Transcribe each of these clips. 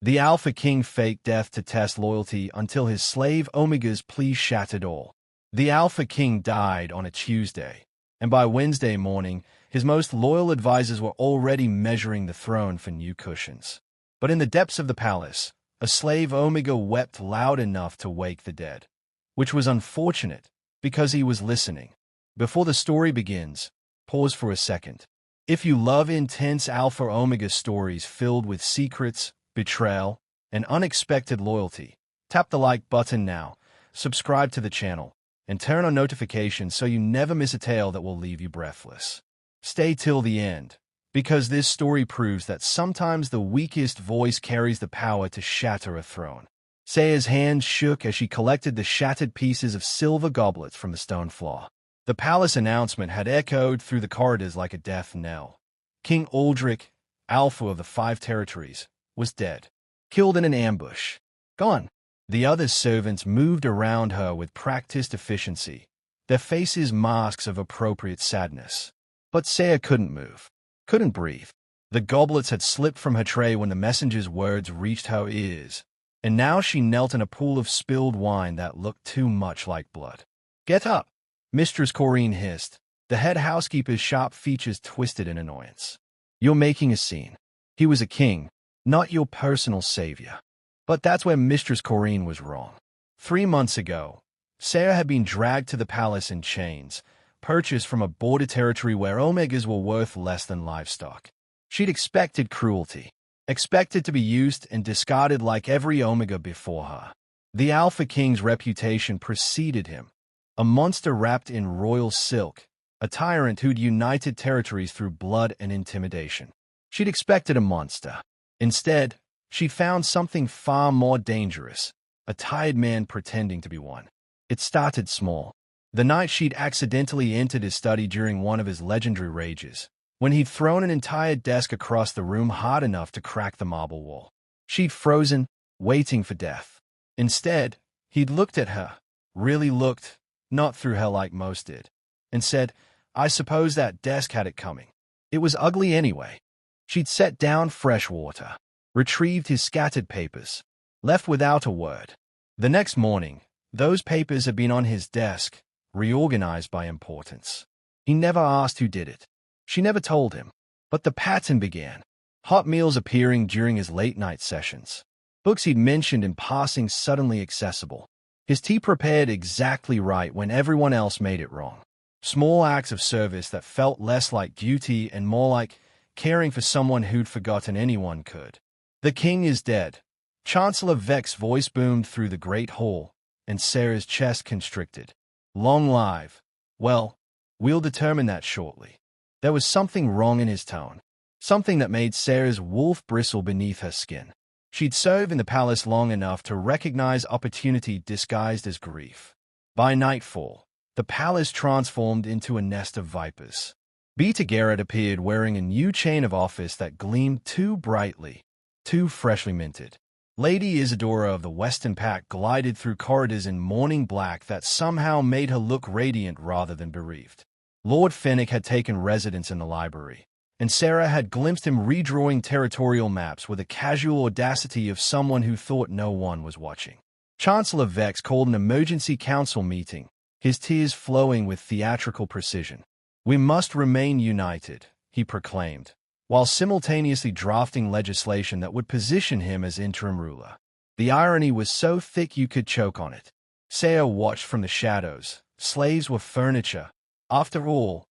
The Alpha King faked death to test loyalty until his slave Omega's plea shattered all. The Alpha King died on a Tuesday, and by Wednesday morning, his most loyal advisors were already measuring the throne for new cushions. But in the depths of the palace, a slave Omega wept loud enough to wake the dead, which was unfortunate because he was listening. Before the story begins, pause for a second. If you love intense Alpha Omega stories filled with secrets, betrayal, and unexpected loyalty, tap the like button now, subscribe to the channel, and turn on notifications so you never miss a tale that will leave you breathless. Stay till the end, because this story proves that sometimes the weakest voice carries the power to shatter a throne. Saya's hands shook as she collected the shattered pieces of silver goblets from the stone floor. The palace announcement had echoed through the corridors like a death knell. King Aldrich, Alpha of the 5 territories, was dead, killed in an ambush. Gone. The other servants moved around her with practiced efficiency, their faces masks of appropriate sadness. But Saya couldn't move, couldn't breathe. The goblets had slipped from her tray when the messenger's words reached her ears, and now she knelt in a pool of spilled wine that looked too much like blood. "Get up," Mistress Corinne hissed, the head housekeeper's sharp features twisted in annoyance. "You're making a scene. He was a king, not your personal savior." But that's where Mistress Corinne was wrong. 3 months ago, Sarah had been dragged to the palace in chains, purchased from a border territory where Omegas were worth less than livestock. She'd expected cruelty, expected to be used and discarded like every Omega before her. The Alpha King's reputation preceded him, a monster wrapped in royal silk, a tyrant who'd united territories through blood and intimidation. She'd expected a monster. Instead, she found something far more dangerous, a tired man pretending to be one. It started small. The night she'd accidentally entered his study during one of his legendary rages, when he'd thrown an entire desk across the room hard enough to crack the marble wall. She'd frozen, waiting for death. Instead, he'd looked at her, really looked, not through her like most did, and said, "I suppose that desk had it coming." It was ugly anyway. She'd set down fresh water, retrieved his scattered papers, left without a word. The next morning, those papers had been on his desk, reorganized by importance. He never asked who did it. She never told him. But the pattern began. Hot meals appearing during his late-night sessions. Books he'd mentioned in passing suddenly accessible. His tea prepared exactly right when everyone else made it wrong. Small acts of service that felt less like duty and more like caring for someone who'd forgotten anyone could. "The king is dead." Chancellor Vex's voice boomed through the great hall, and Sarah's chest constricted. "Long live." "Well, we'll determine that shortly." There was something wrong in his tone, something that made Sarah's wolf bristle beneath her skin. She'd served in the palace long enough to recognize opportunity disguised as grief. By nightfall, the palace transformed into a nest of vipers. Beta Garrett appeared wearing a new chain of office that gleamed too brightly, too freshly minted. Lady Isadora of the Western Pack glided through corridors in morning black that somehow made her look radiant rather than bereaved. Lord Fennec had taken residence in the library, and Sarah had glimpsed him redrawing territorial maps with the casual audacity of someone who thought no one was watching. Chancellor Vex called an emergency council meeting, his tears flowing with theatrical precision. "We must remain united," he proclaimed, while simultaneously drafting legislation that would position him as interim ruler. The irony was so thick you could choke on it. Saya watched from the shadows. Slaves were furniture. After all,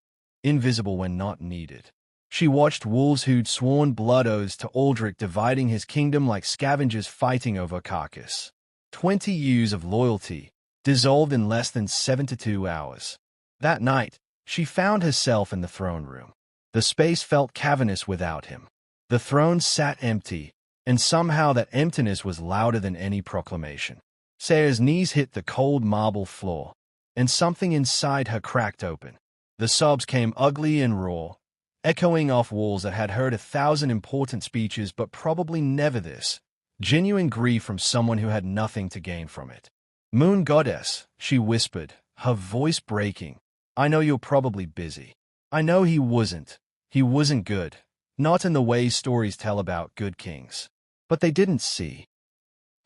invisible when not needed. She watched wolves who'd sworn blood oaths to Aldrich dividing his kingdom like scavengers fighting over a carcass. 20 years of loyalty, dissolved in less than 72 hours. That night, she found herself in the throne room. The space felt cavernous without him. The throne sat empty, and somehow that emptiness was louder than any proclamation. Saya's knees hit the cold marble floor, and something inside her cracked open. The sobs came ugly and raw, echoing off walls that had heard 1,000 important speeches but probably never this. Genuine grief from someone who had nothing to gain from it. "Moon Goddess," she whispered, her voice breaking. "I know you're probably busy. I know he wasn't. He wasn't good. Not in the way stories tell about good kings. But they didn't see.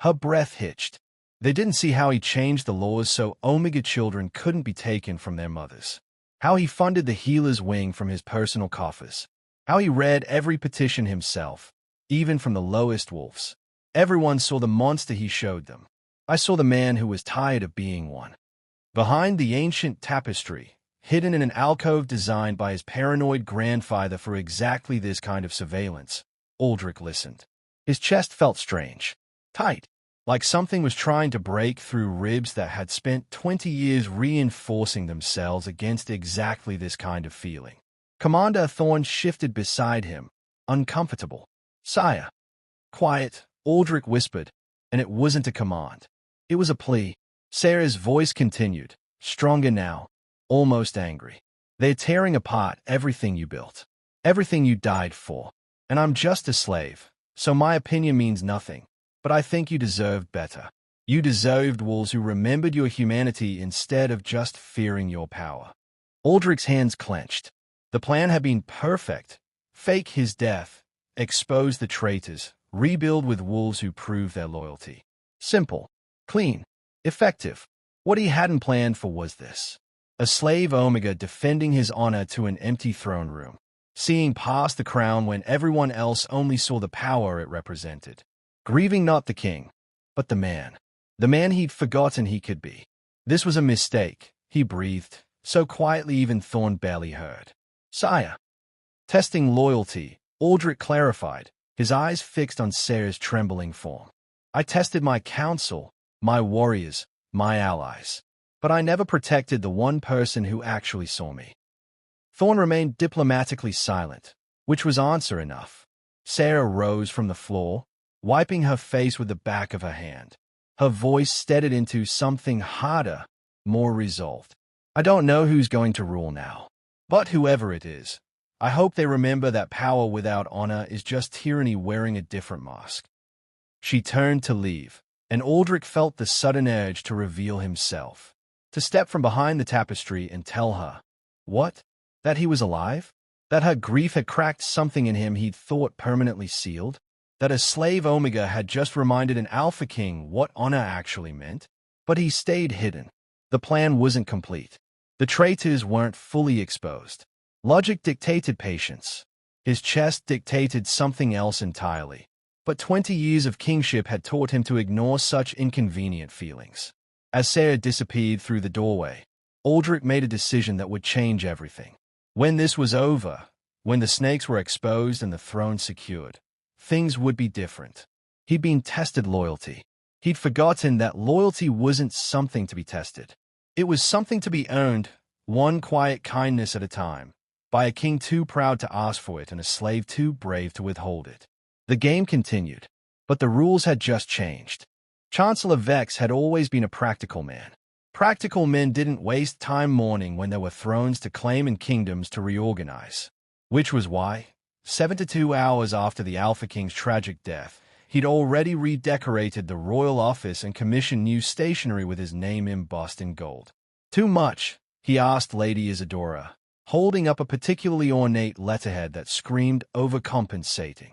Her breath hitched. They didn't see how he changed the laws so Omega children couldn't be taken from their mothers. How he funded the healer's wing from his personal coffers. How he read every petition himself, even from the lowest wolves. Everyone saw the monster he showed them. I saw the man who was tired of being one. Behind the ancient tapestry, hidden in an alcove designed by his paranoid grandfather for exactly this kind of surveillance, Aldrich listened. His chest felt strange, tight, like something was trying to break through ribs that had spent 20 years reinforcing themselves against exactly this kind of feeling. Commander Thorne shifted beside him, uncomfortable. "Sire." "Quiet," Aldrich whispered, and it wasn't a command. It was a plea. Sarah's voice continued, stronger now, almost angry. "They're tearing apart everything you built, everything you died for, and I'm just a slave, so my opinion means nothing. But I think you deserved better. You deserved wolves who remembered your humanity instead of just fearing your power." Aldrich's hands clenched. The plan had been perfect. Fake his death, expose the traitors, rebuild with wolves who prove their loyalty. Simple, clean, effective. What he hadn't planned for was this. A slave Omega defending his honor to an empty throne room, seeing past the crown when everyone else only saw the power it represented. Grieving not the king, but the man he'd forgotten he could be. This was a mistake, he breathed, so quietly even Thorne barely heard. "Sire." Testing loyalty, Aldrich clarified, his eyes fixed on Sarah's trembling form. "I tested my council, my warriors, my allies. But I never protected the one person who actually saw me." Thorne remained diplomatically silent, which was answer enough. Sarah rose from the floor, wiping her face with the back of her hand. Her voice steadied into something harder, more resolved. "I don't know who's going to rule now. But whoever it is, I hope they remember that power without honor is just tyranny wearing a different mask." She turned to leave, and Aldrich felt the sudden urge to reveal himself, to step from behind the tapestry and tell her. What? That he was alive? That her grief had cracked something in him he'd thought permanently sealed? That a slave Omega had just reminded an Alpha King what honor actually meant? But he stayed hidden. The plan wasn't complete. The traitors weren't fully exposed. Logic dictated patience. His chest dictated something else entirely. But 20 years of kingship had taught him to ignore such inconvenient feelings. As Sarah disappeared through the doorway, Aldrich made a decision that would change everything. When this was over, when the snakes were exposed and the throne secured, things would be different. He'd been tested loyalty. He'd forgotten that loyalty wasn't something to be tested. It was something to be earned, one quiet kindness at a time, by a king too proud to ask for it and a slave too brave to withhold it. The game continued, but the rules had just changed. Chancellor Vex had always been a practical man. Practical men didn't waste time mourning when there were thrones to claim and kingdoms to reorganize. Which was why, 72 hours after the Alpha King's tragic death, he'd already redecorated the royal office and commissioned new stationery with his name embossed in gold. "Too much?" he asked Lady Isadora, holding up a particularly ornate letterhead that screamed overcompensating.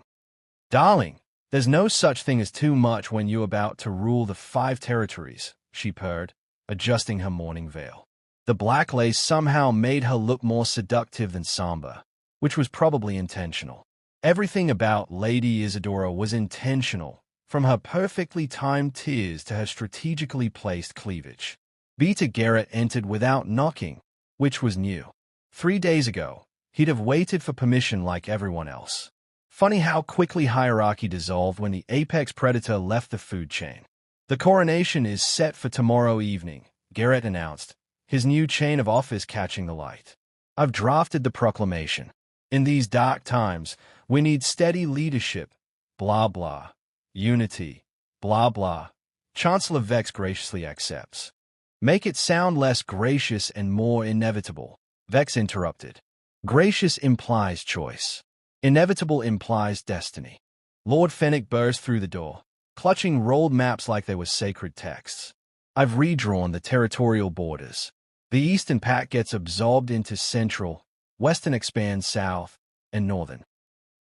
"Darling, there's no such thing as too much when you're about to rule the 5 territories," she purred, adjusting her mourning veil. The black lace somehow made her look more seductive than somber, which was probably intentional. Everything about Lady Isadora was intentional, from her perfectly timed tears to her strategically placed cleavage. Beta Garrett entered without knocking, which was new. 3 days ago, he'd have waited for permission like everyone else. Funny how quickly hierarchy dissolved when the apex predator left the food chain. "The coronation is set for tomorrow evening," Garrett announced, his new chain of office catching the light. "I've drafted the proclamation. In these dark times, we need steady leadership, blah blah. Unity, blah blah." Chancellor Vex graciously accepts. "Make it sound less gracious and more inevitable," Vex interrupted. "Gracious implies choice. Inevitable implies destiny." Lord Fennec burst through the door, clutching rolled maps like they were sacred texts. "I've redrawn the territorial borders. The Eastern Pact gets absorbed into Central, Western expands south, and Northern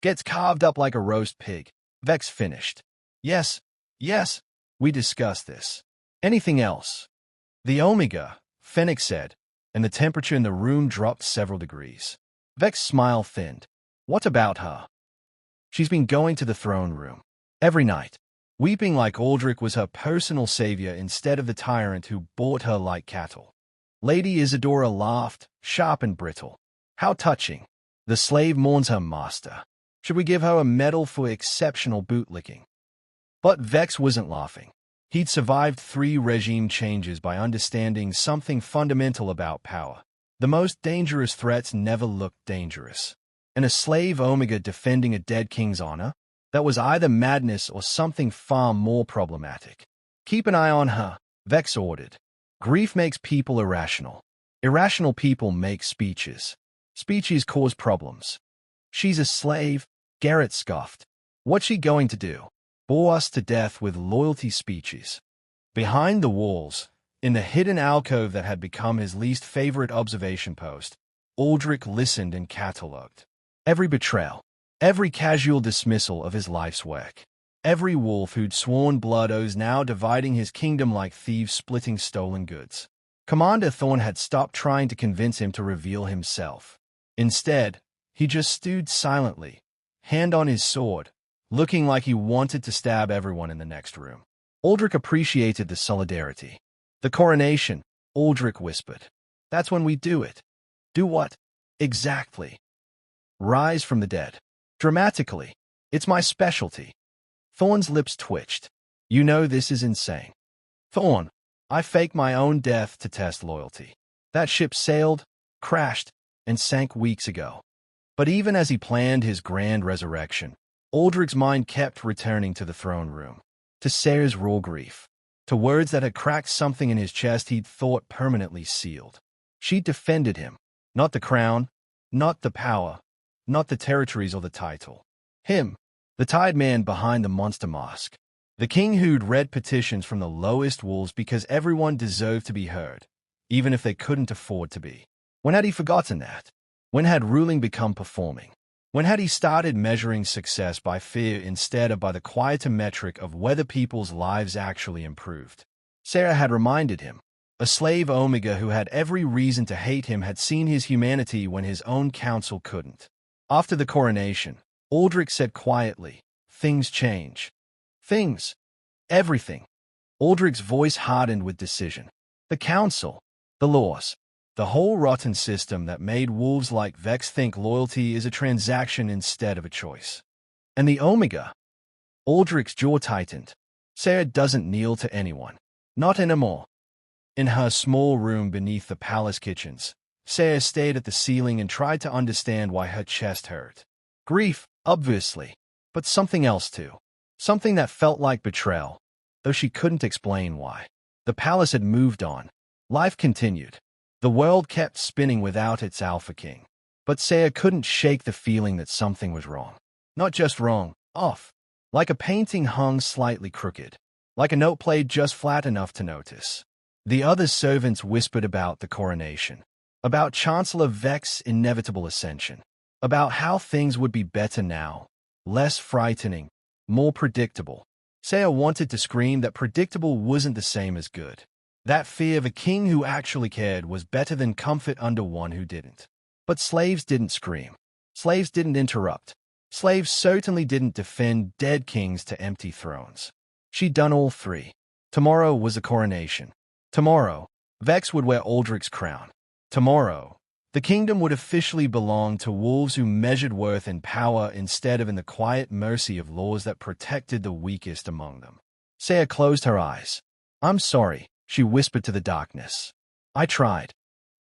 gets carved up like a roast pig," Vex finished. Yes, yes, we discussed this. Anything else? The Omega, Fennec said, and the temperature in the room dropped several degrees. Vex's smile thinned. What about her? She's been going to the throne room every night, weeping like Aldrich was her personal savior instead of the tyrant who bought her like cattle. Lady Isadora laughed, sharp and brittle. How touching. The slave mourns her master. Should we give her a medal for exceptional bootlicking? But Vex wasn't laughing. He'd survived 3 regime changes by understanding something fundamental about power. The most dangerous threats never looked dangerous. And a slave Omega defending a dead king's honor? That was either madness or something far more problematic. Keep an eye on her, Vex ordered. Grief makes people irrational. Irrational people make speeches. Speeches cause problems. She's a slave, Garrett scoffed. What's she going to do? Bore us to death with loyalty speeches. Behind the walls, in the hidden alcove that had become his least favorite observation post, Aldrich listened and catalogued. Every betrayal, every casual dismissal of his life's work, every wolf who'd sworn blood oaths now dividing his kingdom like thieves splitting stolen goods. Commander Thorne had stopped trying to convince him to reveal himself. Instead, he just stood silently, hand on his sword, looking like he wanted to stab everyone in the next room. Aldrich appreciated the solidarity. The coronation, Aldrich whispered. That's when we do it. Do what? Exactly. Rise from the dead. Dramatically. It's my specialty. Thorne's lips twitched. You know this is insane. Thorne, I faked my own death to test loyalty. That ship sailed, crashed, and sank weeks ago. But even as he planned his grand resurrection, Aldrich's mind kept returning to the throne room, to Sarah's raw grief, to words that had cracked something in his chest he'd thought permanently sealed. She defended him, not the crown, not the power, not the territories or the title. Him, the tired man behind the monster mask, the king who'd read petitions from the lowest wolves because everyone deserved to be heard, even if they couldn't afford to be. When had he forgotten that? When had ruling become performing? When had he started measuring success by fear instead of by the quieter metric of whether people's lives actually improved? Sarah had reminded him. A slave Omega who had every reason to hate him had seen his humanity when his own council couldn't. After the coronation, Aldrich said quietly, things change. Things. Everything. Aldrich's voice hardened with decision. The council. The laws. The whole rotten system that made wolves like Vex think loyalty is a transaction instead of a choice. And the Omega? Aldrich's jaw tightened. Sarah doesn't kneel to anyone. Not anymore. In her small room beneath the palace kitchens, Sarah stared at the ceiling and tried to understand why her chest hurt. Grief, obviously, but something else too. Something that felt like betrayal, though she couldn't explain why. The palace had moved on. Life continued. The world kept spinning without its Alpha King. But Sarah couldn't shake the feeling that something was wrong. Not just wrong, off. Like a painting hung slightly crooked. Like a note played just flat enough to notice. The other servants whispered about the coronation. About Chancellor Vex's inevitable ascension. About how things would be better now. Less frightening. More predictable. Sarah wanted to scream that predictable wasn't the same as good. That fear of a king who actually cared was better than comfort under one who didn't. But slaves didn't scream. Slaves didn't interrupt. Slaves certainly didn't defend dead kings to empty thrones. She'd done all 3. Tomorrow was a coronation. Tomorrow, Vex would wear Aldrich's crown. Tomorrow, the kingdom would officially belong to wolves who measured worth in power instead of in the quiet mercy of laws that protected the weakest among them. Sarah closed her eyes. I'm sorry, she whispered to the darkness. I tried.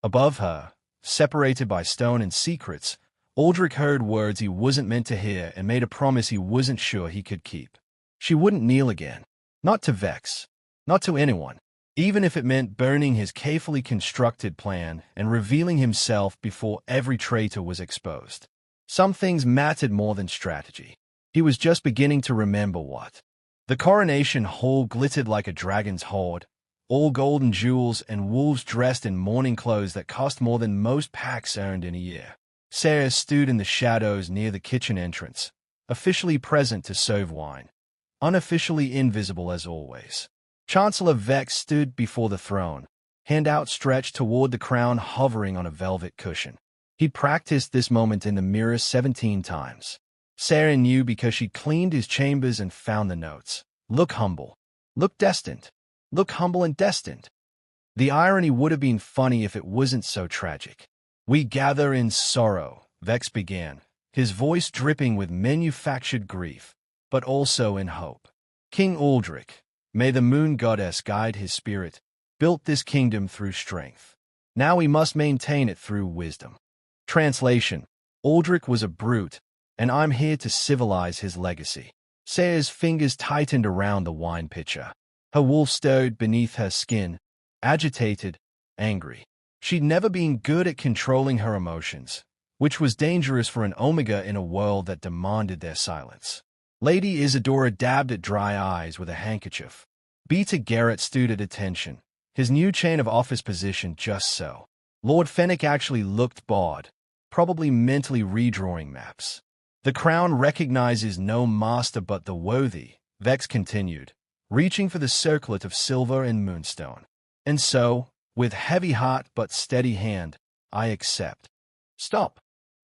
Above her, separated by stone and secrets, Aldrich heard words he wasn't meant to hear and made a promise he wasn't sure he could keep. She wouldn't kneel again. Not to Vex. Not to anyone. Even if it meant burning his carefully constructed plan and revealing himself before every traitor was exposed. Some things mattered more than strategy. He was just beginning to remember what. The coronation hall glittered like a dragon's hoard, all golden jewels and wolves dressed in mourning clothes that cost more than most packs earned in a year. Sarah stood in the shadows near the kitchen entrance, officially present to serve wine. unofficially invisible as always. Chancellor Vex stood before the throne, hand outstretched toward the crown hovering on a velvet cushion. He'd practiced this moment in the mirror 17 times. Sarah knew because she cleaned his chambers and found the notes. Look humble. Look destined. Look humble and destined. The irony would have been funny if it wasn't so tragic. We gather in sorrow, Vex began, his voice dripping with manufactured grief, but also in hope. King Aldrich, may the moon goddess guide his spirit, built this kingdom through strength. Now we must maintain it through wisdom. Translation: Aldrich was a brute, and I'm here to civilize his legacy. Sarah's fingers tightened around the wine pitcher. Her wolf stirred beneath her skin, agitated, angry. She'd never been good at controlling her emotions, which was dangerous for an Omega in a world that demanded their silence. Lady Isadora dabbed at dry eyes with a handkerchief. Beta Garrett stood at attention, his new chain of office position just so. Lord Fenwick actually looked bored, probably mentally redrawing maps. The crown recognizes no master but the worthy, Vex continued, reaching for the circlet of silver and moonstone. And so, with heavy heart but steady hand, I accept. Stop.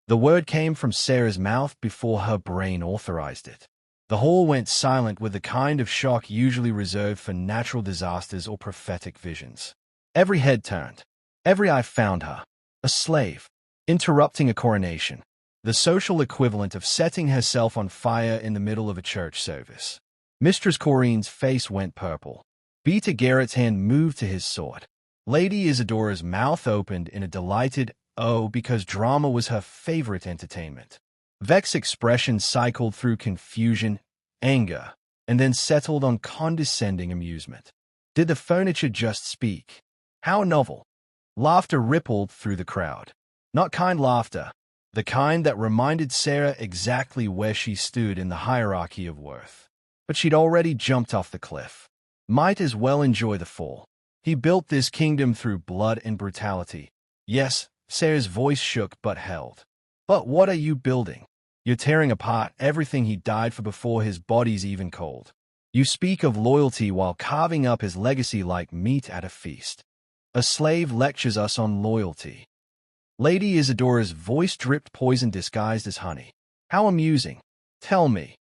The word came from Sarah's mouth before her brain authorized it. The hall went silent with the kind of shock usually reserved for natural disasters or prophetic visions. Every head turned. Every eye found her. A slave. Interrupting a coronation. The social equivalent of setting herself on fire in the middle of a church service. Mistress Corrine's face went purple. Beta Garrett's hand moved to his sword. Lady Isadora's mouth opened in a delighted "oh" because drama was her favorite entertainment. Vex's expression cycled through confusion, anger, and then settled on condescending amusement. Did the furniture just speak? How novel! Laughter rippled through the crowd. Not kind laughter, the kind that reminded Sarah exactly where she stood in the hierarchy of worth. But she'd already jumped off the cliff. Might as well enjoy the fall. He built this kingdom through blood and brutality. Yes, Sarah's voice shook but held. But what are you building? You're tearing apart everything he died for before his body's even cold. You speak of loyalty while carving up his legacy like meat at a feast. A slave lectures us on loyalty. Lady Isadora's voice dripped poison disguised as honey. How amusing. Tell me,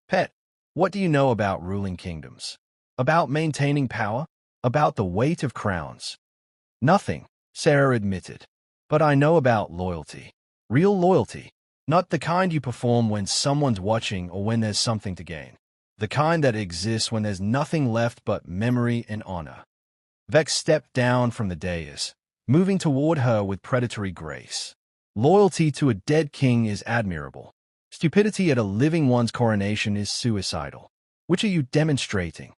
pet, what do you know about ruling kingdoms? About maintaining power? About the weight of crowns? Nothing, Sarah admitted. But I know about loyalty. Real loyalty. Not the kind you perform when someone's watching or when there's something to gain. The kind that exists when there's nothing left but memory and honor. Vex stepped down from the dais, moving toward her with predatory grace. Loyalty to a dead king is admirable. Stupidity at a living one's coronation is suicidal. Which are you demonstrating?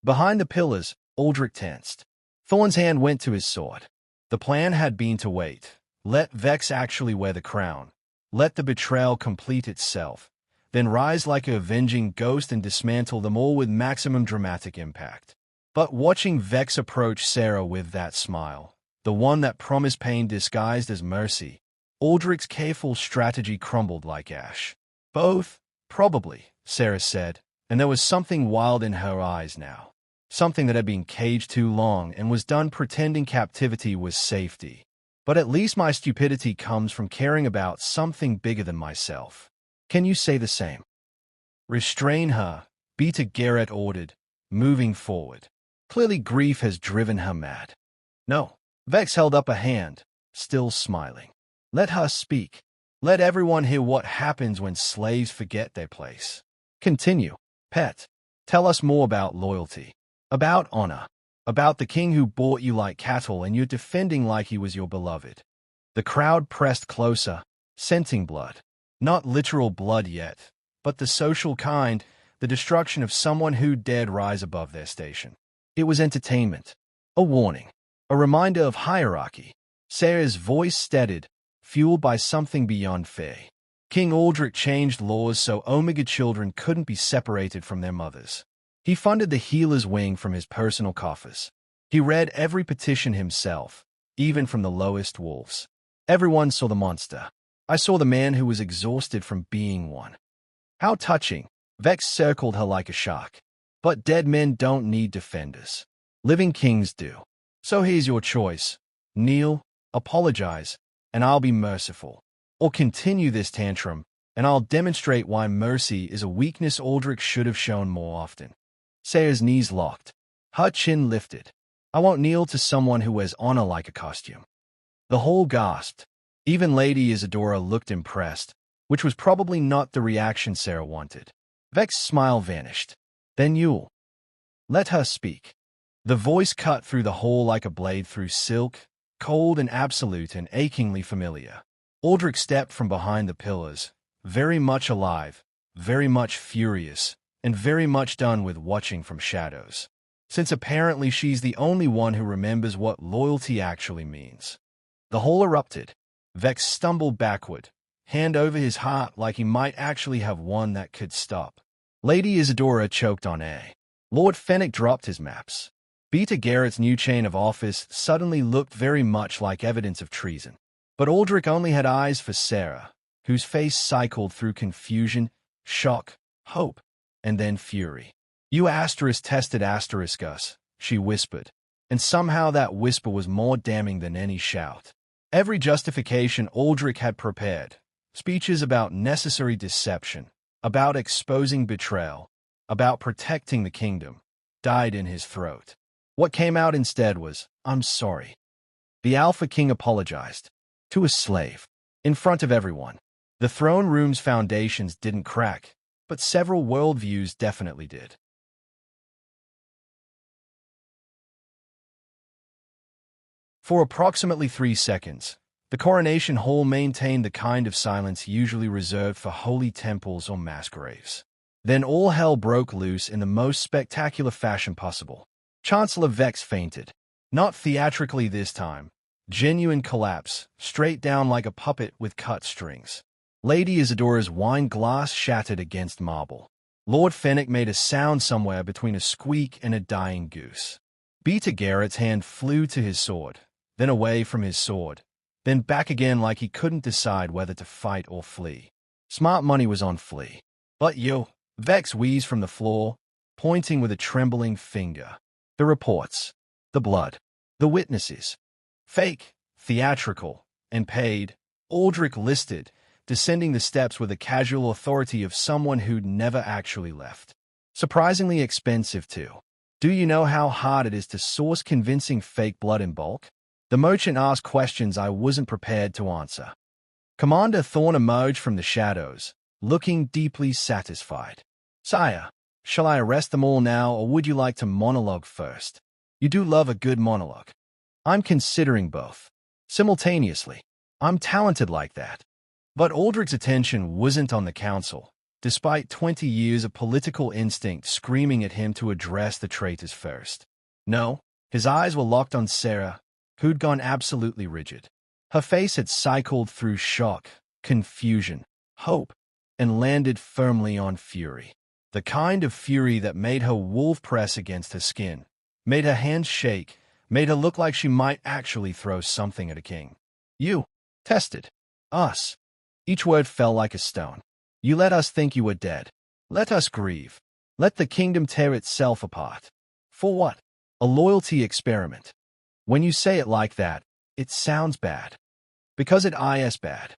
Behind the pillars, Aldrich tensed. Thorn's hand went to his sword. The plan had been to wait. Let Vex actually wear the crown. Let the betrayal complete itself. Then rise like a avenging ghost and dismantle them all with maximum dramatic impact. But watching Vex approach Sarah with that smile, the one that promised pain disguised as mercy, Aldrich's careful strategy crumbled like ash. Both, probably, Sarah said, and there was something wild in her eyes now. Something that had been caged too long and was done pretending captivity was safety. But at least my stupidity comes from caring about something bigger than myself. Can you say the same? Restrain her, Beta Garrett ordered, moving forward. Clearly grief has driven her mad. No, Vex held up a hand, still smiling. Let her speak. Let everyone hear what happens when slaves forget their place. Continue, pet. Tell us more about loyalty. About honor. About the king who bought you like cattle and you're defending like he was your beloved. The crowd pressed closer, scenting blood. Not literal blood yet, but the social kind, the destruction of someone who dared rise above their station. It was entertainment, a warning, a reminder of hierarchy. Sarah's voice steadied, fueled by something beyond fear. King Aldrich changed laws so Omega children couldn't be separated from their mothers. He funded the healer's wing from his personal coffers. He read every petition himself, even from the lowest wolves. Everyone saw the monster. I saw the man who was exhausted from being one. How touching, Vex circled her like a shark. But dead men don't need defenders. Living kings do. So here's your choice. Kneel, apologize, and I'll be merciful. Or continue this tantrum, and I'll demonstrate why mercy is a weakness Aldrich should have shown more often. Sarah's knees locked. Her chin lifted. I won't kneel to someone who wears honor like a costume. The whole gasped. Even Lady Isadora looked impressed, which was probably not the reaction Sarah wanted. Vex's smile vanished. Then you'll let her speak. The voice cut through the hole like a blade through silk, cold and absolute and achingly familiar. Aldrich stepped from behind the pillars, very much alive, very much furious, and very much done with watching from shadows. Since apparently she's the only one who remembers what loyalty actually means. The hole erupted. Vex stumbled backward, hand over his heart like he might actually have one that could stop. Lady Isadora choked on air. Lord Fennec dropped his maps. Beta Garrett's new chain of office suddenly looked very much like evidence of treason. But Aldrich only had eyes for Sarah, whose face cycled through confusion, shock, hope, and then fury. You tested us, she whispered, and somehow that whisper was more damning than any shout. Every justification Aldrich had prepared, speeches about necessary deception, about exposing betrayal, about protecting the kingdom, died in his throat. What came out instead was, I'm sorry. The Alpha King apologized. To a slave. In front of everyone. The throne room's foundations didn't crack, but several worldviews definitely did. For approximately 3 seconds, the coronation hall maintained the kind of silence usually reserved for holy temples or mass graves. Then all hell broke loose in the most spectacular fashion possible. Chancellor Vex fainted. Not theatrically this time. Genuine collapse, straight down like a puppet with cut strings. Lady Isadora's wine glass shattered against marble. Lord Fennec made a sound somewhere between a squeak and a dying goose. Beta Garrett's hand flew to his sword, then away from his sword, then back again like he couldn't decide whether to fight or flee. Smart money was on flee. But yo, Vex wheezed from the floor, pointing with a trembling finger. The reports, the blood, the witnesses. Fake, theatrical, and paid, Aldrich listed, descending the steps with the casual authority of someone who'd never actually left. Surprisingly expensive, too. Do you know how hard it is to source convincing fake blood in bulk? The merchant asked questions I wasn't prepared to answer. Commander Thorne emerged from the shadows, looking deeply satisfied. Sire, shall I arrest them all now, or would you like to monologue first? You do love a good monologue. I'm considering both. Simultaneously. I'm talented like that. But Aldrich's attention wasn't on the council, despite 20 years of political instinct screaming at him to address the traitors first. No, his eyes were locked on Sarah, who'd gone absolutely rigid. Her face had cycled through shock, confusion, hope, and landed firmly on fury. The kind of fury that made her wolf press against her skin, made her hands shake, made her look like she might actually throw something at a king. You tested us. Each word fell like a stone. You let us think you were dead. Let us grieve. Let the kingdom tear itself apart. For what? A loyalty experiment. When you say it like that, it sounds bad. Because it is bad.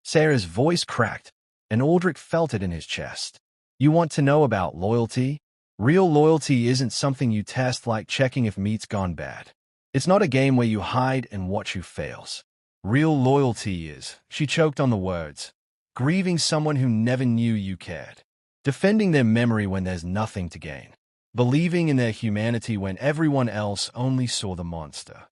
Sarah's voice cracked, and Aldrich felt it in his chest. You want to know about loyalty? Real loyalty isn't something you test like checking if meat's gone bad. It's not a game where you hide and watch who fails. Real loyalty is, she choked on the words, grieving someone who never knew you cared. Defending their memory when there's nothing to gain. Believing in their humanity when everyone else only saw the monster.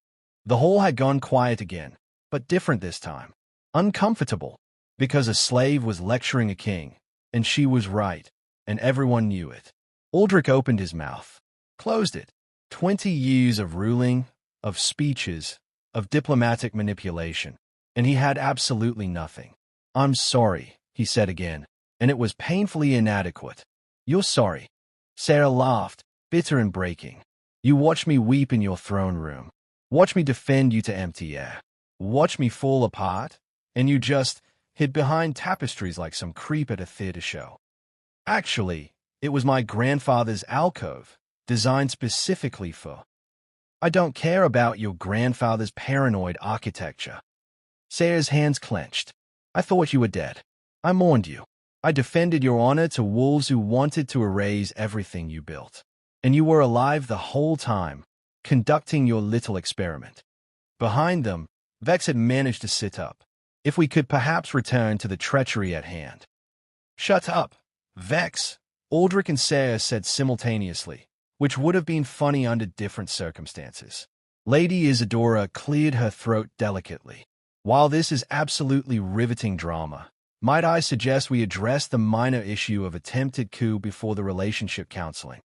The hall had gone quiet again, but different this time. Uncomfortable, because a slave was lecturing a king, and she was right, and everyone knew it. Aldrich opened his mouth, closed it. 20 years of ruling, of speeches, of diplomatic manipulation, and he had absolutely nothing. I'm sorry, he said again, and it was painfully inadequate. You're sorry. Sarah laughed, bitter and breaking. You watch me weep in your throne room. Watch me defend you to empty air. Watch me fall apart, and you just hid behind tapestries like some creep at a theater show. Actually, it was my grandfather's alcove, designed specifically for. I don't care about your grandfather's paranoid architecture. Sayre's hands clenched. I thought you were dead. I mourned you. I defended your honor to wolves who wanted to erase everything you built. And you were alive the whole time, conducting your little experiment. Behind them, Vex had managed to sit up. If we could perhaps return to the treachery at hand. Shut up, Vex, Aldrich and Sayre said simultaneously, which would have been funny under different circumstances. Lady Isadora cleared her throat delicately. While this is absolutely riveting drama, might I suggest we address the minor issue of attempted coup before the relationship counseling?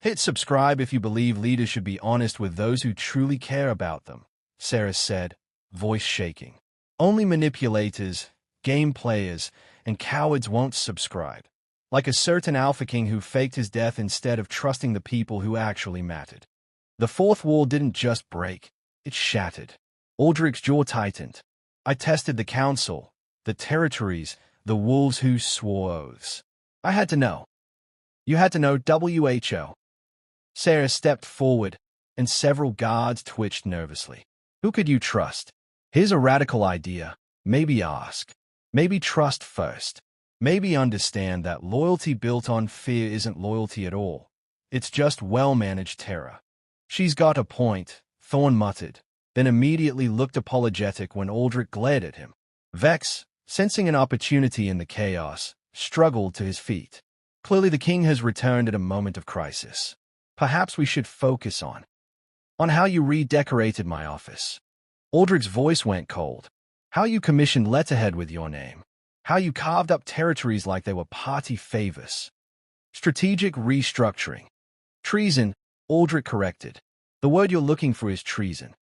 Hit subscribe if you believe leaders should be honest with those who truly care about them, Sarah said, voice shaking. Only manipulators, game players, and cowards won't subscribe. Like a certain Alpha King who faked his death instead of trusting the people who actually mattered. The fourth wall didn't just break, it shattered. Aldrich's jaw tightened. I tested the council, the territories, the wolves who swore oaths. I had to know. You had to know WHO. Sarah stepped forward, and several guards twitched nervously. Who could you trust? Here's a radical idea. Maybe ask. Maybe trust first. Maybe understand that loyalty built on fear isn't loyalty at all. It's just well-managed terror. She's got a point, Thorn muttered, then immediately looked apologetic when Aldrich glared at him. Vex, sensing an opportunity in the chaos, struggled to his feet. Clearly the king has returned at a moment of crisis. Perhaps we should focus on how you redecorated my office. Aldrich's voice went cold. How you commissioned letterhead with your name. How you carved up territories like they were party favors. Strategic restructuring. Treason, Aldrich corrected. The word you're looking for is treason.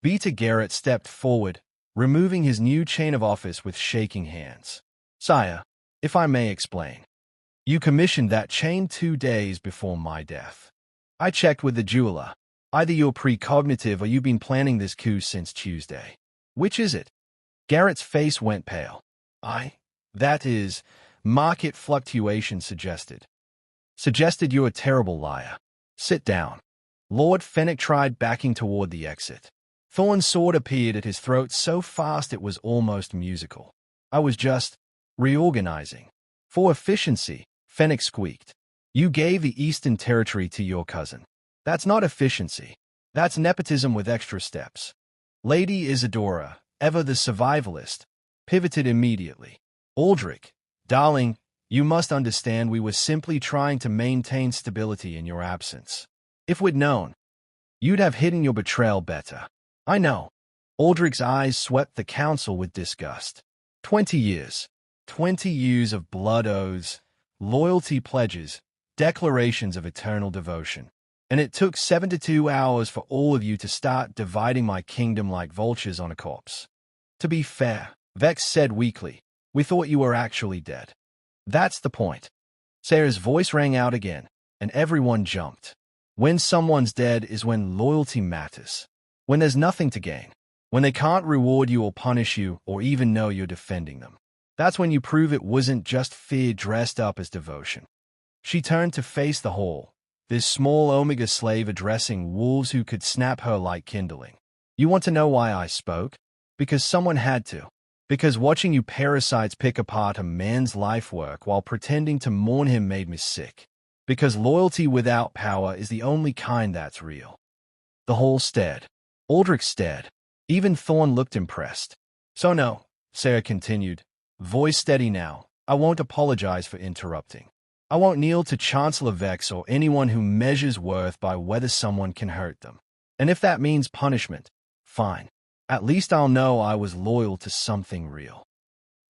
Beta Garrett stepped forward, removing his new chain of office with shaking hands. Sire, if I may explain. You commissioned that chain 2 days before my death. I checked with the jeweler. Either you're precognitive or you've been planning this coup since Tuesday. Which is it? Garrett's face went pale. That is, market fluctuation suggested. Suggested you're a terrible liar. Sit down. Lord Fennec tried backing toward the exit. Thorn's sword appeared at his throat so fast it was almost musical. I was just reorganizing. For efficiency, Fennec squeaked. You gave the Eastern Territory to your cousin. That's not efficiency. That's nepotism with extra steps. Lady Isadora, ever the survivalist, pivoted immediately. Aldrich, darling, you must understand we were simply trying to maintain stability in your absence. If we'd known, you'd have hidden your betrayal better. I know. Aldrich's eyes swept the council with disgust. 20 years. 20 years of blood oaths, loyalty pledges, declarations of eternal devotion. And it took 72 hours for all of you to start dividing my kingdom like vultures on a corpse. To be fair, Vex said weakly, we thought you were actually dead. That's the point. Sarah's voice rang out again, and everyone jumped. When someone's dead is when loyalty matters. When there's nothing to gain. When they can't reward you or punish you or even know you're defending them. That's when you prove it wasn't just fear dressed up as devotion. She turned to face the hall, this small Omega slave addressing wolves who could snap her like kindling. You want to know why I spoke? Because someone had to. Because watching you parasites pick apart a man's life work while pretending to mourn him made me sick. Because loyalty without power is the only kind that's real. The hall stared. Aldrich stared. Even Thorn looked impressed. So no, Sarah continued, voice steady now, I won't apologize for interrupting. I won't kneel to Chancellor Vex or anyone who measures worth by whether someone can hurt them. And if that means punishment, fine. At least I'll know I was loyal to something real.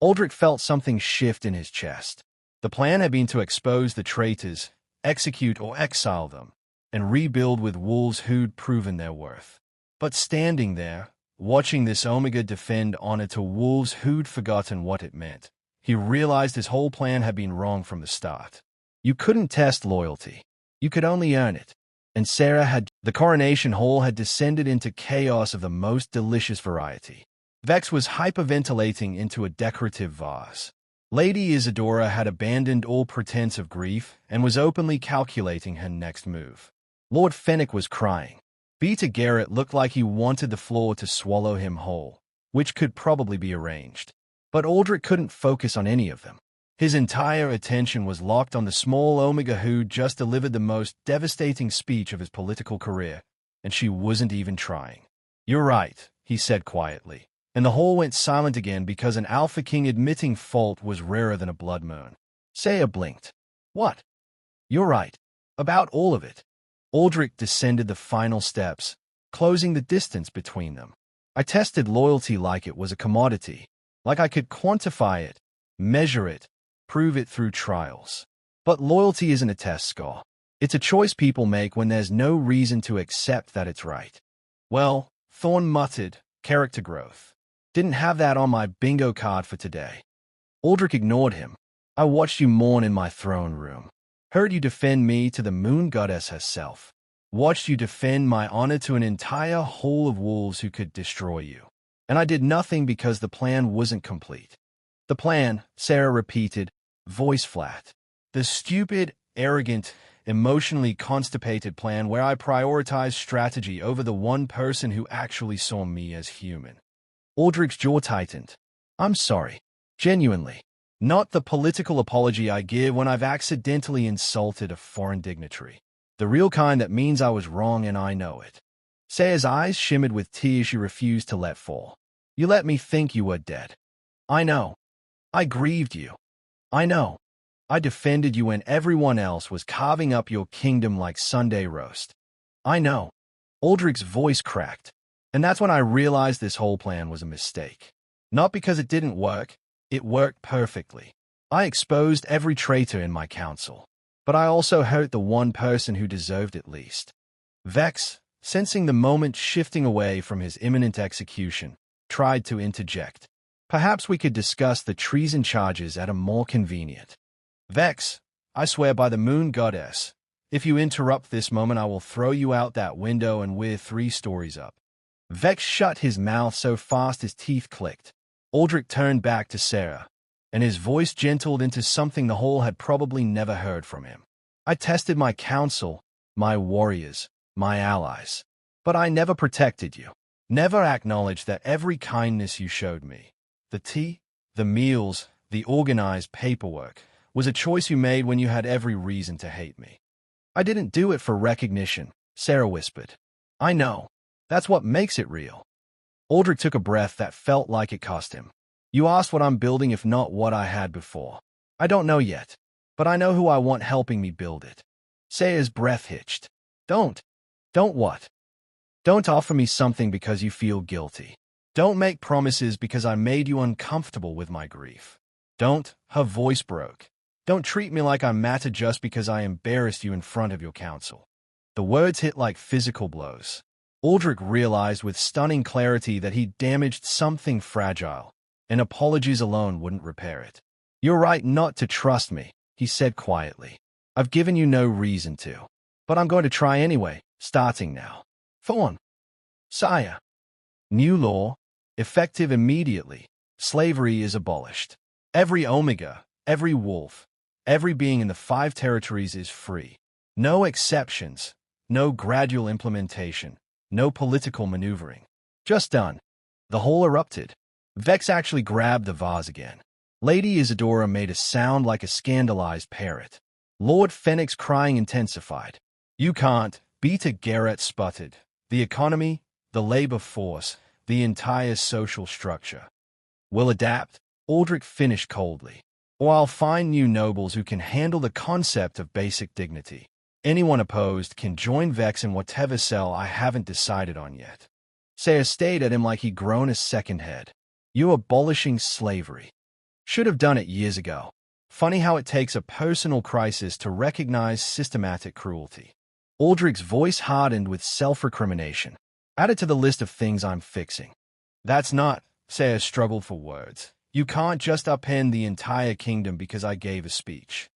Aldrich felt something shift in his chest. The plan had been to expose the traitors, execute or exile them, and rebuild with wolves who'd proven their worth. But standing there, watching this Omega defend honor to wolves who'd forgotten what it meant, he realized his whole plan had been wrong from the start. You couldn't test loyalty. You could only earn it. And the coronation hall had descended into chaos of the most delicious variety. Vex was hyperventilating into a decorative vase. Lady Isadora had abandoned all pretense of grief and was openly calculating her next move. Lord Fenwick was crying. Peter Garrett looked like he wanted the floor to swallow him whole, which could probably be arranged. But Aldrich couldn't focus on any of them. His entire attention was locked on the small Omega who just delivered the most devastating speech of his political career, and she wasn't even trying. "You're right," he said quietly, and the hall went silent again because an Alpha King admitting fault was rarer than a blood moon. Saya blinked. "What?" "You're right. About all of it." Aldrich descended the final steps, closing the distance between them. "I tested loyalty like it was a commodity, like I could quantify it, measure it, prove it through trials. But loyalty isn't a test score. It's a choice people make when there's no reason to accept that it's right." "Well," Thorne muttered, "character growth. Didn't have that on my bingo card for today." Aldrich ignored him. "I watched you mourn in my throne room. Heard you defend me to the moon goddess herself. Watched you defend my honor to an entire hall of wolves who could destroy you. And I did nothing because the plan wasn't complete." "The plan," Sarah repeated, voice flat. "The stupid, arrogant, emotionally constipated plan where I prioritized strategy over the one person who actually saw me as human." Aldrich's jaw tightened. "I'm sorry. Genuinely. Not the political apology I give when I've accidentally insulted a foreign dignitary. The real kind that means I was wrong and I know it." Saya's eyes shimmered with tears she refused to let fall. "You let me think you were dead. I know. I grieved you. I know. I defended you when everyone else was carving up your kingdom like Sunday roast. I know." Aldrich's voice cracked. "And that's when I realized this whole plan was a mistake. Not because it didn't work. It worked perfectly. I exposed every traitor in my council. But I also hurt the one person who deserved it least." Vex, sensing the moment shifting away from his imminent execution, tried to interject. "Perhaps we could discuss the treason charges at a more convenient." "Vex, I swear by the moon goddess, if you interrupt this moment I will throw you out that window and we're 3 stories up." Vex shut his mouth so fast his teeth clicked. Aldrich turned back to Sarah, and his voice gentled into something the hall had probably never heard from him. "I tested my council, my warriors, my allies. But I never protected you. Never acknowledged that every kindness you showed me, the tea, the meals, the organized paperwork, was a choice you made when you had every reason to hate me." "I didn't do it for recognition," Sarah whispered. "I know. That's what makes it real." Aldrich took a breath that felt like it cost him. "You asked what I'm building if not what I had before. I don't know yet, but I know who I want helping me build it." Saya's breath hitched. Don't what? Don't offer me something because you feel guilty. Don't make promises because I made you uncomfortable with my grief. Don't," her voice broke. "Don't treat me like I matter just because I embarrassed you in front of your council." The words hit like physical blows. Aldrich realized with stunning clarity that he'd damaged something fragile, and apologies alone wouldn't repair it. "You're right not to trust me," he said quietly. "I've given you no reason to. But I'm going to try anyway, starting now." "Thorne." "Saya. New law, effective immediately. Slavery is abolished. Every Omega, every wolf, every being in the 5 territories is free. No exceptions, no gradual implementation, no political maneuvering. Just done." The hall erupted. Vex actually grabbed the vase again. Lady Isadora made a sound like a scandalized parrot. Lord Fenwick's crying intensified. "You can't," Peter Garrett sputtered. "The economy, the labor force, the entire social structure. We'll adapt," Aldrich finished coldly. "Or I'll find new nobles who can handle the concept of basic dignity. Anyone opposed can join Vex in whatever cell I haven't decided on yet." Saya stared at him like he'd grown a second head. "You abolishing slavery. Should have done it years ago. Funny how it takes a personal crisis to recognize systematic cruelty." Aldrich's voice hardened with self-recrimination. "Add it to the list of things I'm fixing." "That's not," Saya struggled for words. "You can't just upend the entire kingdom because I gave a speech.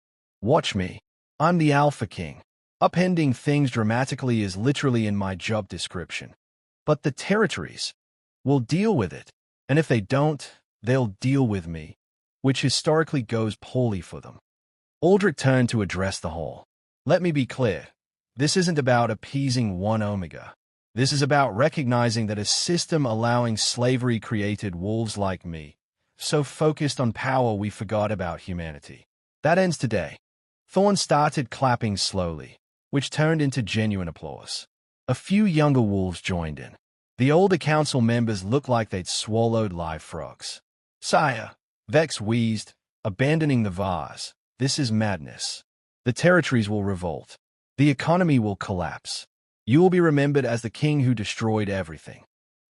Watch me. I'm the Alpha King. Upending things dramatically is literally in my job description. But the territories will deal with it. And if they don't, they'll deal with me. which historically goes poorly for them. Aldrich turned to address the whole. Let me be clear. This isn't about appeasing one Omega. This is about recognizing that a system allowing slavery created wolves like me, so focused on power we forgot about humanity. That ends today. Thorn started clapping slowly, which turned into genuine applause. A few younger wolves joined in. The older council members looked like they'd swallowed live frogs. Sire, Vex wheezed, abandoning the vase. This is madness. The territories will revolt. The economy will collapse. You will be remembered as the king who destroyed everything.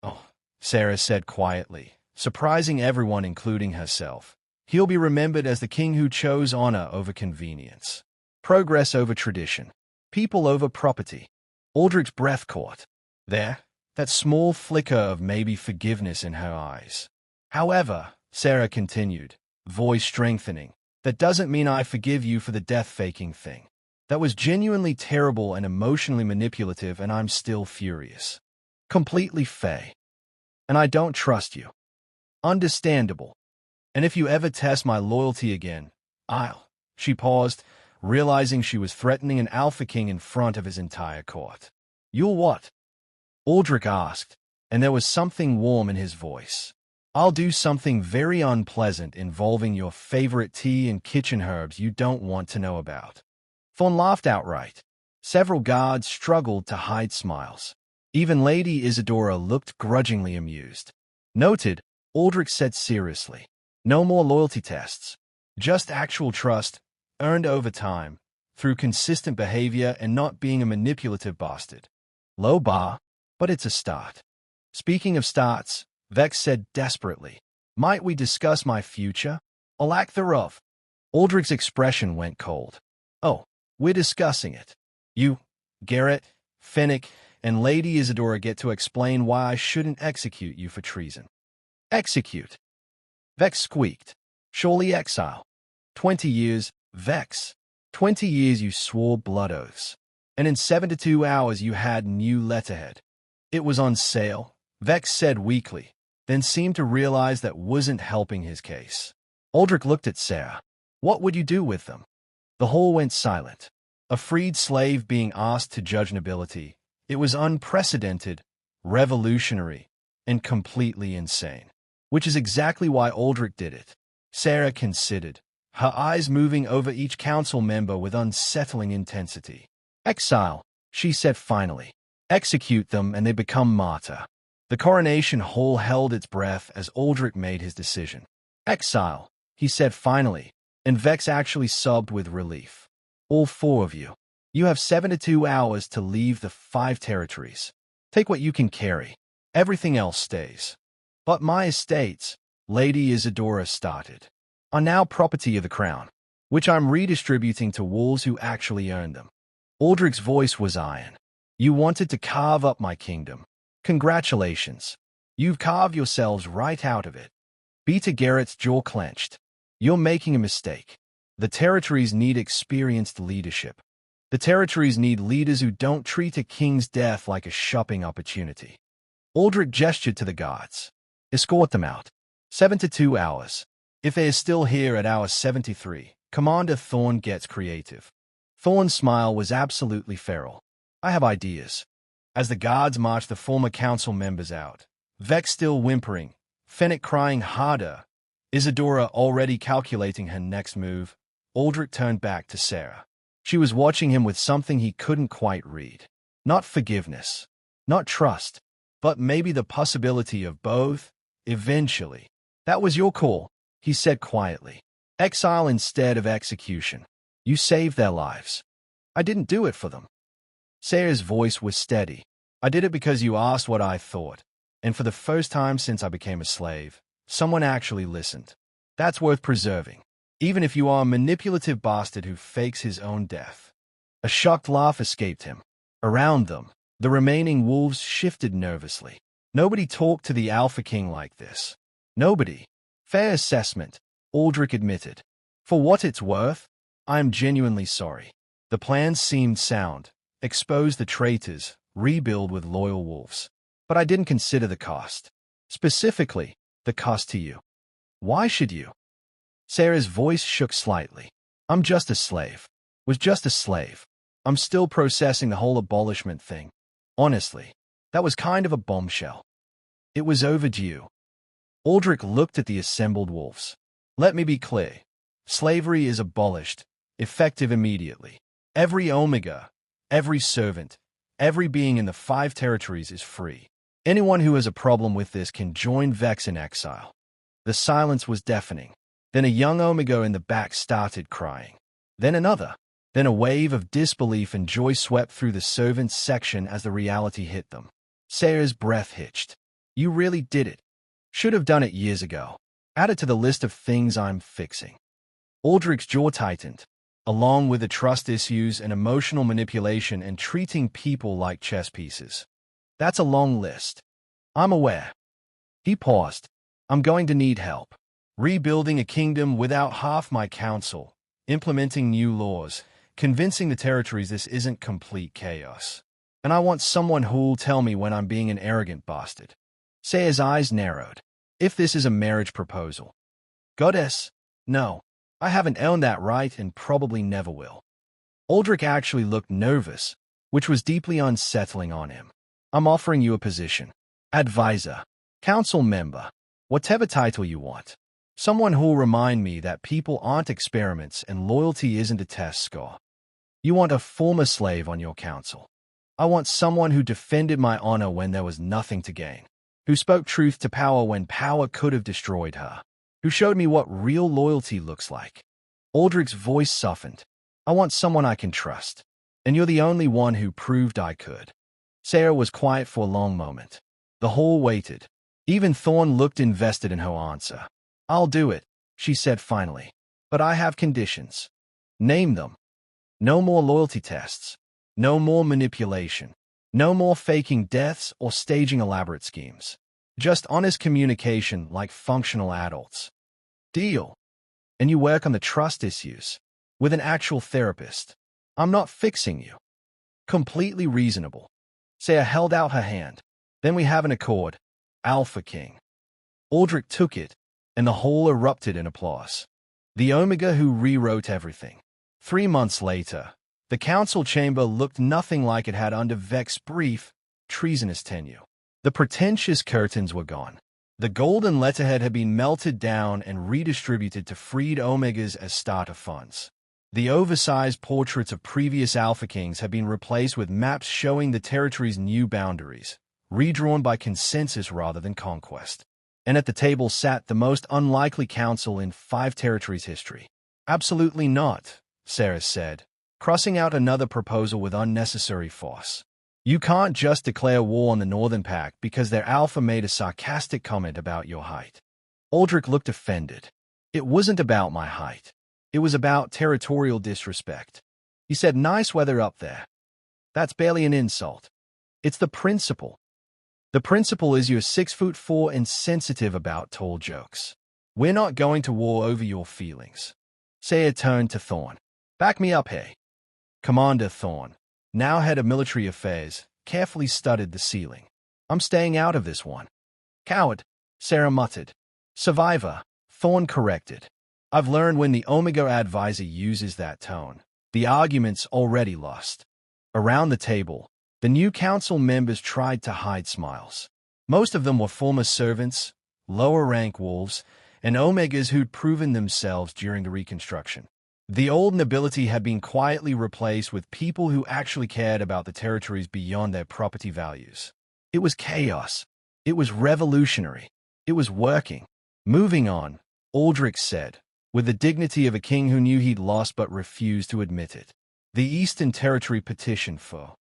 Oh, Sarah said quietly, surprising everyone including herself. He'll be remembered as the king who chose honor over convenience, progress over tradition, people over property. Aldrich's breath caught. There, that small flicker of maybe forgiveness in her eyes. However, Sarah continued, voice strengthening, that doesn't mean I forgive you for the death-faking thing. That was genuinely terrible and emotionally manipulative, and I'm still furious. Completely fey. And I don't trust you. Understandable. And if you ever test my loyalty again, I'll... She paused, realizing she was threatening an Alpha King in front of his entire court. You'll what? Aldrich asked, and there was something warm in his voice. I'll do something very unpleasant involving your favorite tea and kitchen herbs you don't want to know about. Thorn laughed outright. Several guards struggled to hide smiles. Even Lady Isadora looked grudgingly amused. Noted, Aldrich said seriously. No more loyalty tests. Just actual trust, earned over time, through consistent behavior and not being a manipulative bastard. Low bar, but it's a start. Speaking of starts, Vex said desperately, might we discuss my future? Or lack thereof? Aldrich's expression went cold. Oh, we're discussing it. You, Garrett, Fennec, and Lady Isadora get to explain why I shouldn't execute you for treason. Execute. Vex squeaked. Surely exile. 20 years, Vex. 20 years you swore blood oaths. And in 72 hours you had new letterhead. It was on sale, Vex said weakly, then seemed to realize that wasn't helping his case. Aldrich looked at Sarah. What would you do with them? The whole went silent. A freed slave being asked to judge nobility. It was unprecedented, revolutionary, and completely insane. Which is exactly why Aldrich did it. Sarah considered, her eyes moving over each council member with unsettling intensity. Exile, she said finally. Execute them and they become martyr. The coronation hall held its breath as Aldrich made his decision. Exile, he said finally, and Vex actually sobbed with relief. All 4 of you. You have 72 hours to leave the 5 territories. Take what you can carry. Everything else stays. But my estates, Lady Isadora started, are now property of the crown, which I'm redistributing to wolves who actually earned them. Aldrich's voice was iron. You wanted to carve up my kingdom. Congratulations. You've carved yourselves right out of it. Beta Garrett's jaw clenched. You're making a mistake. The territories need experienced leadership. The territories need leaders who don't treat a king's death like a shopping opportunity. Aldrich gestured to the guards. Escort them out. 72 hours. If they are still here at hour 73, Commander Thorn gets creative. Thorn's smile was absolutely feral. I have ideas. As the guards marched the former council members out, Vex still whimpering, Fennec crying harder, Isadora already calculating her next move, Aldrich turned back to Sarah. She was watching him with something he couldn't quite read. Not forgiveness, not trust, but maybe the possibility of both, eventually. That was your call, he said quietly. Exile instead of execution. You saved their lives. I didn't do it for them. Sarah's voice was steady. I did it because you asked what I thought, and for the first time since I became a slave, someone actually listened. That's worth preserving, even if you are a manipulative bastard who fakes his own death. A shocked laugh escaped him. Around them, the remaining wolves shifted nervously. Nobody talked to the Alpha King like this. Nobody. Fair assessment, Aldrich admitted. For what it's worth, I'm genuinely sorry. The plans seemed sound. Expose the traitors, rebuild with loyal wolves. But I didn't consider the cost. Specifically, the cost to you. Why should you? Sarah's voice shook slightly. I'm just a slave. Was just a slave. I'm still processing the whole abolishment thing. Honestly, that was kind of a bombshell. It was overdue. Aldrich looked at the assembled wolves. Let me be clear. Slavery is abolished, effective immediately. Every Omega, every servant, every being in the 5 territories is free. Anyone who has a problem with this can join Vex in exile. The silence was deafening. Then a young Omega in the back started crying. Then another. Then a wave of disbelief and joy swept through the servants section as the reality hit them. Sarah's breath hitched. You really did it. Should have done it years ago. Add it to the list of things I'm fixing. Aldrich's jaw tightened, along with the trust issues and emotional manipulation and treating people like chess pieces. That's a long list. I'm aware. He paused. I'm going to need help. Rebuilding a kingdom without half my council, implementing new laws, convincing the territories this isn't complete chaos. And I want someone who'll tell me when I'm being an arrogant bastard. Say's eyes narrowed. If this is a marriage proposal. Goddess, no. I haven't earned that right and probably never will. Aldrich actually looked nervous, which was deeply unsettling on him. I'm offering you a position. Advisor. Council member. Whatever title you want. Someone who'll remind me that people aren't experiments and loyalty isn't a test score. You want a former slave on your council. I want someone who defended my honor when there was nothing to gain. Who spoke truth to power when power could have destroyed her. Who showed me what real loyalty looks like. Aldrich's voice softened. I want someone I can trust. And you're the only one who proved I could. Sarah was quiet for a long moment. The hall waited. Even Thorn looked invested in her answer. I'll do it, she said finally. But I have conditions. Name them. No more loyalty tests. No more manipulation. No more faking deaths or staging elaborate schemes. Just honest communication like functional adults. Deal. And you work on the trust issues. With an actual therapist. I'm not fixing you. Completely reasonable. Sarah held out her hand. Then we have an accord. Alpha King. Aldrich took it, and the hall erupted in applause. The Omega who rewrote everything. 3 months later, the council chamber looked nothing like it had under Vex's brief, treasonous tenure. The pretentious curtains were gone. The golden letterhead had been melted down and redistributed to freed Omegas as starter funds. The oversized portraits of previous Alpha Kings had been replaced with maps showing the territory's new boundaries, redrawn by consensus rather than conquest. And at the table sat the most unlikely council in 5 territories' history. Absolutely not, Sarah said, crossing out another proposal with unnecessary force. You can't just declare war on the Northern Pack because their alpha made a sarcastic comment about your height. Aldrich looked offended. It wasn't about my height. It was about territorial disrespect. He said, nice weather up there. That's barely an insult. It's the principle. The principle is you're 6'4" and sensitive about tall jokes. We're not going to war over your feelings. Saya turned to Thorn. Back me up, hey. Commander Thorn, now head of military affairs, carefully studied the ceiling. I'm staying out of this one. Coward, Sarah muttered. Survivor, Thorn corrected. I've learned when the Omega advisor uses that tone, the argument's already lost. Around the table, the new council members tried to hide smiles. Most of them were former servants, lower-rank wolves, and Omegas who'd proven themselves during the Reconstruction. The old nobility had been quietly replaced with people who actually cared about the territories beyond their property values. It was chaos. It was revolutionary. It was working. Moving on, Aldrich said, with the dignity of a king who knew he'd lost but refused to admit it. The Eastern Territory petitioned for.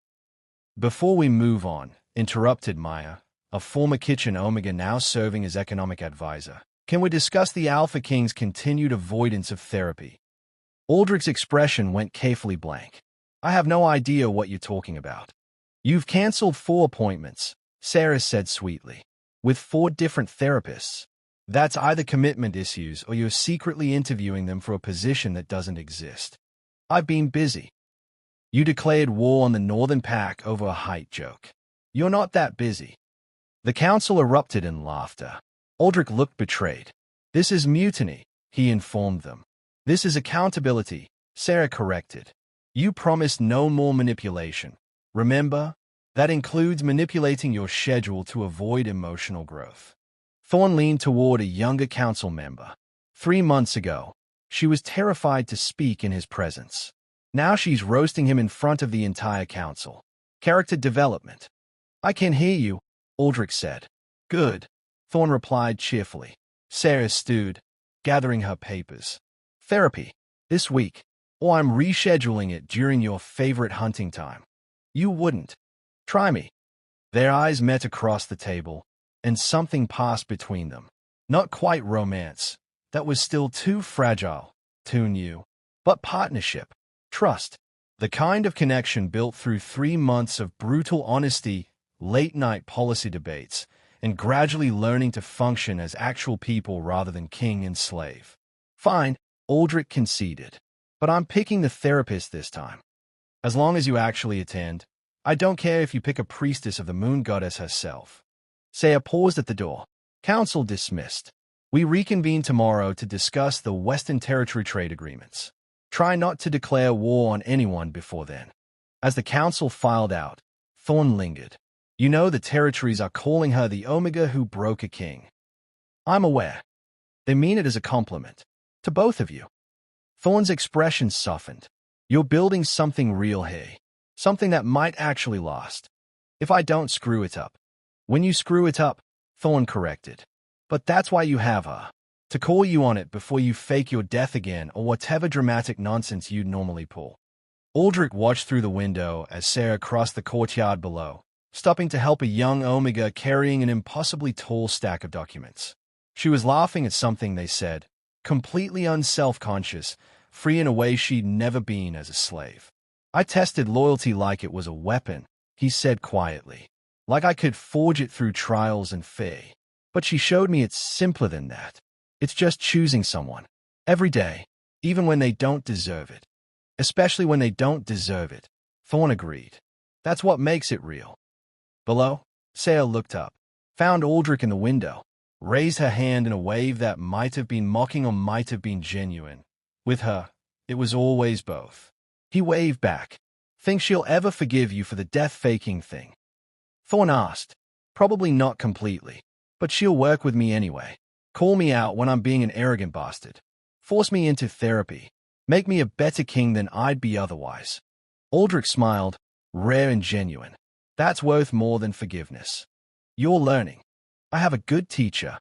Before we move on, interrupted Maya, a former kitchen Omega now serving as economic advisor, can we discuss the Alpha King's continued avoidance of therapy? Aldrich's expression went carefully blank. I have no idea what you're talking about. You've cancelled 4 appointments, Sarah said sweetly, with 4 different therapists. That's either commitment issues or you're secretly interviewing them for a position that doesn't exist. I've been busy. You declared war on the Northern Pack over a height joke. You're not that busy. The council erupted in laughter. Aldrich looked betrayed. This is mutiny, he informed them. This is accountability, Sarah corrected. You promised no more manipulation. Remember? That includes manipulating your schedule to avoid emotional growth. Thorne leaned toward a younger council member. 3 months ago, she was terrified to speak in his presence. Now she's roasting him in front of the entire council. Character development. I can hear you, Aldrich said. Good, Thorne replied cheerfully. Sarah stewed, gathering her papers. Therapy. This week. Or I'm rescheduling it during your favorite hunting time. You wouldn't. Try me. Their eyes met across the table, and something passed between them. Not quite romance. That was still too fragile, too new. But partnership. Trust. The kind of connection built through 3 months of brutal honesty, late-night policy debates, and gradually learning to function as actual people rather than king and slave. Fine, Aldrich conceded. But I'm picking the therapist this time. As long as you actually attend, I don't care if you pick a priestess of the moon goddess herself. Saya paused at the door. Council dismissed. We reconvene tomorrow to discuss the Western Territory trade agreements. Try not to declare war on anyone before then. As the council filed out, Thorne lingered. You know the territories are calling her the Omega who broke a king. I'm aware. They mean it as a compliment. To both of you. Thorne's expression softened. You're building something real here. Something that might actually last. If I don't screw it up. When you screw it up, Thorne corrected. But that's why you have her. To call you on it before you fake your death again or whatever dramatic nonsense you'd normally pull. Aldrich watched through the window as Sarah crossed the courtyard below, stopping to help a young Omega carrying an impossibly tall stack of documents. She was laughing at something they said, completely unself-conscious, free in a way she'd never been as a slave. I tested loyalty like it was a weapon, he said quietly. Like I could forge it through trials and fear. But she showed me it's simpler than that. It's just choosing someone. Every day, even when they don't deserve it. Especially when they don't deserve it. Thorne agreed. That's what makes it real. Below, Sarah looked up, found Aldrich in the window, raised her hand in a wave that might have been mocking or might have been genuine. With her, it was always both. He waved back. Think she'll ever forgive you for the death-faking thing? Thorne asked. Probably not completely. But she'll work with me anyway. Call me out when I'm being an arrogant bastard. Force me into therapy. Make me a better king than I'd be otherwise. Aldrich smiled, rare and genuine. That's worth more than forgiveness. You're learning. I have a good teacher.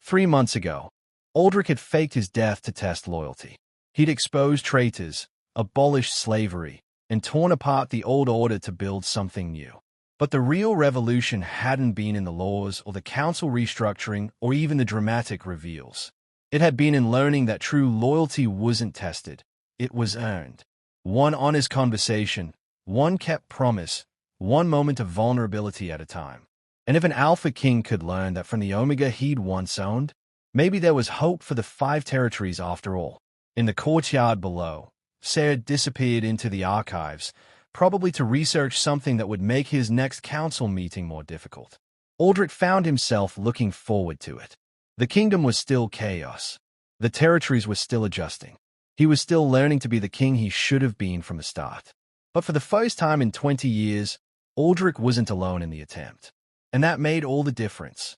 3 months ago, Aldrich had faked his death to test loyalty. He'd exposed traitors, abolished slavery, and torn apart the old order to build something new. But the real revolution hadn't been in the laws or the council restructuring or even the dramatic reveals. It had been in learning that true loyalty wasn't tested. It was earned. One honest conversation, one kept promise, one moment of vulnerability at a time. And if an Alpha King could learn that from the Omega he'd once owned, maybe there was hope for the 5 territories after all. In the courtyard below, Sarah disappeared into the archives, probably to research something that would make his next council meeting more difficult. Aldrich found himself looking forward to it. The kingdom was still chaos. The territories were still adjusting. He was still learning to be the king he should have been from the start. But for the first time in 20 years, Aldrich wasn't alone in the attempt. And that made all the difference.